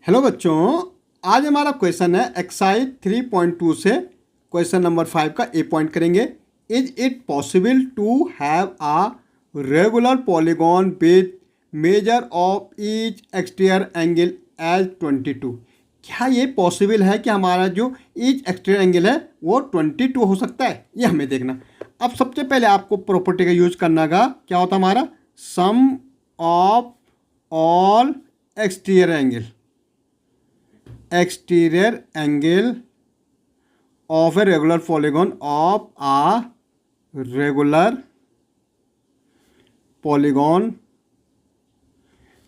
Hello बच्चों, आज हमारा क्वेश्चन है एक्सरसाइज 3.2 से क्वेश्चन नंबर 5 का ए पॉइंट करेंगे। Is it possible to have a regular polygon with measure of each exterior angle as 22? क्या ये पॉसिबल है कि हमारा जो ईच एक्सटीरियर एंगल है वो 22 हो सकता है? ये हमें देखना। अब सबसे पहले आपको प्रॉपर्टी का यूज करना का क्या होता है हमारा sum of all exterior angle of a regular polygon of a regular polygon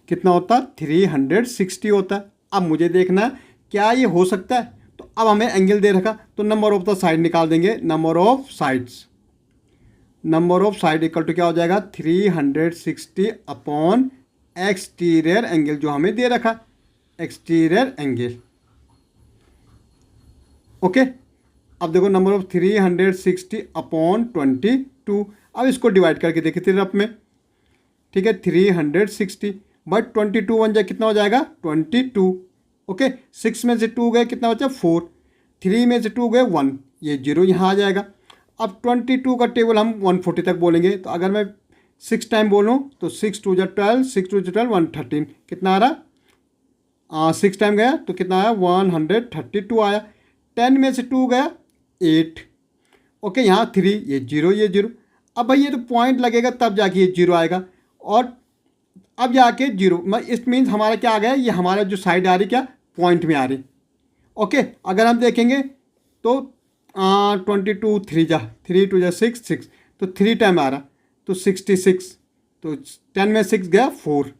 कितना होता है 360 होता है। अब मुझे देखना है क्या ये हो सकता है, तो अब हमें एंगल दे रखा तो नंबर ऑफ द साइड निकाल देंगे। Number of side equal to क्या हो जाएगा 360 अपॉन एक्सटीरियर एंगल जो हमें दे रखा एक्सटीरियर एंगल। ओके अब देखो नंबर ऑफ 360 अपॉन 22। अब इसको डिवाइड करके देखिए रफ में, ठीक है 360 बट 22 बन जाए कितना हो जाएगा 22। ओके 6 में से 2 गए कितना बचा 4, 3 में से 2 गए 1, ये 0 यहाँ आ जाएगा। अब 22 का टेबल हम 140 तक बोलेंगे, तो अगर मैं 6 टाइम बोलूँ तो 6 2 जा 12, 6 2 जा 12 113 कितना आ रहा 6 टाइम गया तो कितना आया 132 आया। 10 में से 2 गया 8। ओके यहाँ 3 ये 0 ये 0। अब भाई ये तो पॉइंट लगेगा तब जाके ये 0 आएगा, और अब जाके 0 इट मीन्स हमारा क्या आ गया, ये हमारा जो साइड आ रही क्या पॉइंट में आ रही। ओके अगर हम देखेंगे तो 22 3 जा 3 2 जा 6 6 तो 3 टाइम आ रहा तो 66, तो 10 में 6 गया 4।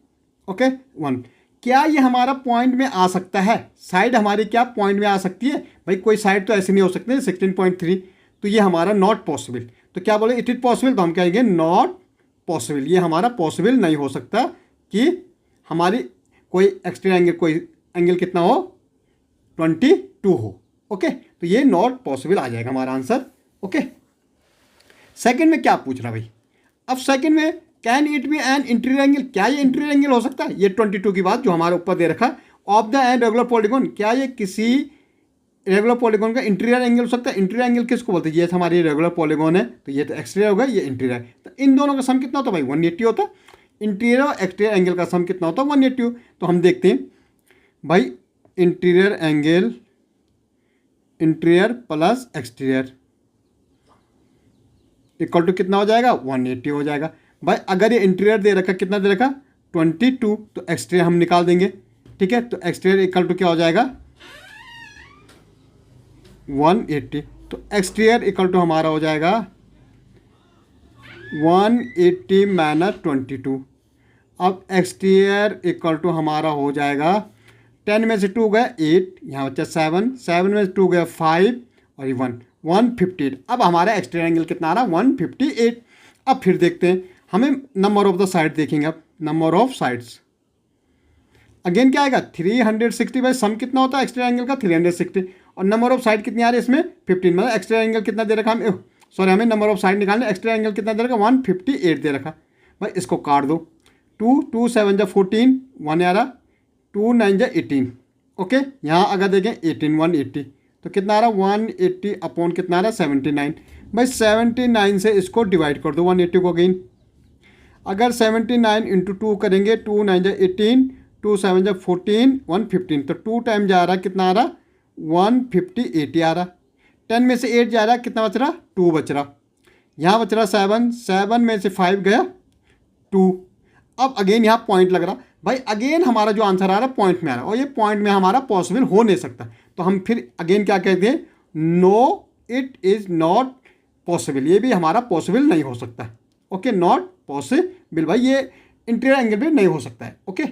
ओके 1। क्या ये हमारा पॉइंट में आ सकता है? साइड हमारी क्या पॉइंट में आ सकती है? भाई कोई साइड तो ऐसे नहीं हो सकती 16.3, तो ये हमारा नॉट पॉसिबल। तो क्या बोले इट इज पॉसिबल, तो हम कहेंगे नॉट पॉसिबल, ये हमारा पॉसिबल नहीं हो सकता कि हमारी कोई एक्सटीरियर एंगल कोई एंगल कितना हो 22 हो। ओके तो ये नॉट पॉसिबल आ जाएगा हमारा आंसर। ओके सेकंड में क्या पूछ रहा भाई, अब सेकंड में can it be an interior angle, क्या ये इंटीरियर एंगल हो सकता है? ये 22 की बात जो हमारे ऊपर दे रखा of the end regular polygon, क्या ये किसी रेगुलर पॉलीगॉन का इंटीरियर एंगल हो सकता है? इंटीरियर एंगल किसको बोलते हैं? ये हमारी रेगुलर पॉलीगॉन है तो ये तो एक्सटीरियर होगा, ये इंटीरियर। तो इन दोनों का सम कितना होता है भाई 180 होता है। इंटीरियर और एक्सटीरियर एंगल का सम कितना होता है 180। तो हम देखते हैं भाई interior angle interior plus exterior equal to कितना हो जाएगा 180 हो जाएगा। भाई अगर ये इंटीरियर दे रखा कितना दे रखा 22, तो एक्सटीरियर हम निकाल देंगे। ठीक है तो एक्सटीरियर इक्वल टू क्या हो जाएगा 180, तो एक्सटीरियर इक्वल टू हमारा हो जाएगा 180 माइनस 22। अब एक्सटीरियर इक्वल टू हमारा हो जाएगा 10 में से 2 गया 8, यहाँ बचा 7, 7 में से 2 गया 5 और ये 1 158। अब हमारा एक्सटीरियर एंगल कितना आ रहा 158। अब फिर देखते हैं हमें नंबर ऑफ द साइड देखेंगे। अब नंबर ऑफ साइड्स अगेन क्या आएगा 360 बाई सम कितना होता है एक्सटीरियर एंगल का 360, और नंबर ऑफ साइड कितनी आ रही है इसमें 15। मतलब एक्सटीरियर एंगल कितना दे रखा हमें नंबर ऑफ साइड निकालने, एक्सटीरियर एंगल कितना दे रखा 158 दे रखा। भाई इसको काट दो 2 2 7 जा 14 1 आ रहा 2 9 जा 18। ओके यहाँ अगर देखें 18 180 तो कितना आ रहा 180 अपॉन कितना आ रहा 79। भाई 79 से इसको डिवाइड कर दो 180 को अगेन। अगर 79 इंटू 2 करेंगे 2 9 जा 18 2 7 जा 14 115, तो 2 टाइम जा रहा कितना आ रहा 158 आ रहा। 10 में से 8 जा रहा कितना बच रहा 2 बच रहा। यहाँ बच रहा 7, 7 में से 5 गया 2। अब अगेन यहाँ पॉइंट लग रहा भाई, अगेन हमारा जो आंसर आ रहा है पॉइंट में आ रहा, और ये पॉइंट में हमारा पॉसिबल हो नहीं सकता। तो हम फिर अगेन क्या कहते हैं no it is not possible, ये भी हमारा पॉसिबल नहीं हो सकता। ओके नॉट पॉसिबल भाई, ये इंटीरियर एंगल भी नहीं हो सकता है। ओके